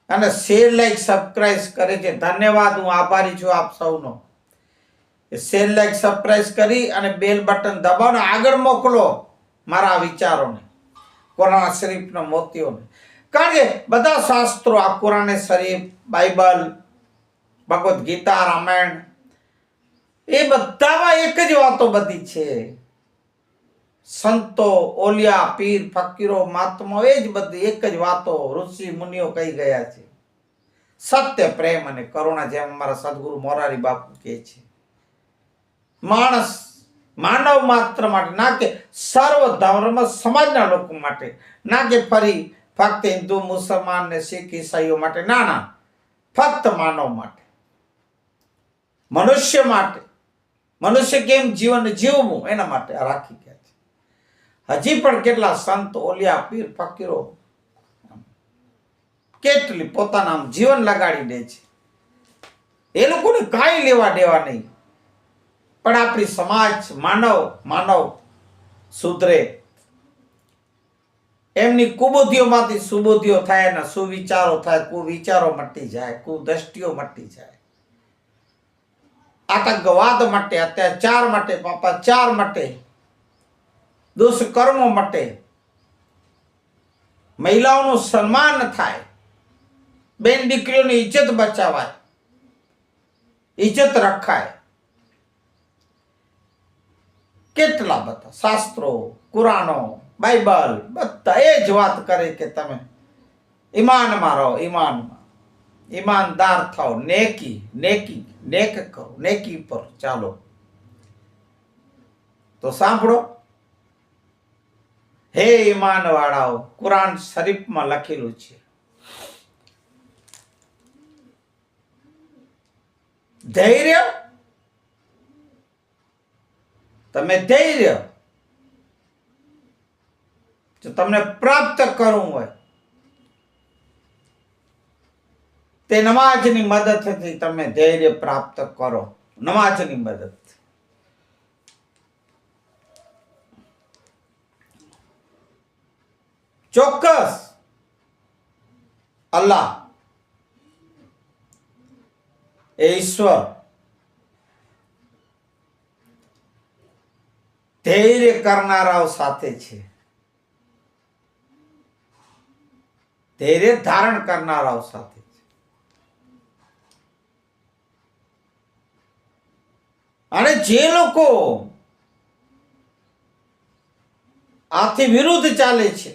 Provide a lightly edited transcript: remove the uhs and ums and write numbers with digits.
અને share like subscribe કરે છે. ધન્યવાદ, હું આભારી છું આપ સૌનો. શેર લાઈક સબસ્ક્રાઇબ કરી અને બેલ બટન દબાવો, આગળ મોકલો મારા વિચારોને, કુરાન શરીફના મોતીઓને. કારણ કે બધા શાસ્ત્રો, આ કુરાન શરીફ, બાઇબલ, ભગવદ્ ગીતા, રામાયણ, એ બધામાં એક જ વાતો બધી છે. સંતો, ઓલિયા, પીર, ફકીરો, મહાત્માઓ, એ જ બધી એક જ વાતો ઋષિ મુનિઓ કહી ગયા છે. સત્ય, પ્રેમ અને કરુણા, જેમ અમારા સદગુરુ મોરારી બાપુ કહે છે. માણસ, માનવ માત્ર માટે, ના કે સર્વ ધર્મ સમાજના લોકો માટે, ના કે ફક્ત હિન્દુ, મુસલમાન ને શીખ ઈસાઈઓ માટે. ના ના, ફક્ત માનવ માટે, મનુષ્ય માટે. મનુષ્ય કેમ જીવન જીવવું એના માટે આ રાખી ગયા છે. હજી પણ કેટલા સંત, ઓલિયા, પીર, ફકીરો કેટલી પોતાના જીવન લગાડી દે છે. એ લોકોને કાંઈ લેવા દેવા નહીં. પણ આપણી સમાજ, માનવ સુધરે, એમની કુબુદ્ધિઓમાંથી સુબુદ્ધિઓ થાય ને સુવિચારો થાય, કુવિચારો મટી જાય, કુદ્રષ્ટિઓ મટી જાય. આતંકવાદ માટે, અત્યાચાર માટે, પાપાચાર માટે, દુષ્કર્મો માટે, મહિલાઓનું સન્માન થાય, બેન દીકરીઓની ઇજ્જત બચાવાય, ઇજ્જત રખાય. કેટલા બધા શાસ્ત્રો, કુરાનો, બાઇબલ, બધા એ જ વાત કરે કે તમે ઈમાનમાં રહો, ઈમાનદાર થાઓ, નેક કરો, નેકી પર ચાલો. તો સાંભળો, હે ઈમાન વાળાઓ, કુરાન શરીફમાં લખેલું છે, ધૈર્ય, તમે ધૈર્ય જો તમને પ્રાપ્ત કરવું હોય, તે નમાજની મદદથી તમે ધૈર્ય પ્રાપ્ત કરો. નમાજની મદદ. ચોક્કસ અલ્લાહ એ ઈશ્વર ધૈર્ય કરનારાઓ સાથે છે, ધૈર્ય ધારણ કરનારાઓ સાથે છે. અને જે લોકો આથી વિરુદ્ધ ચાલે છે,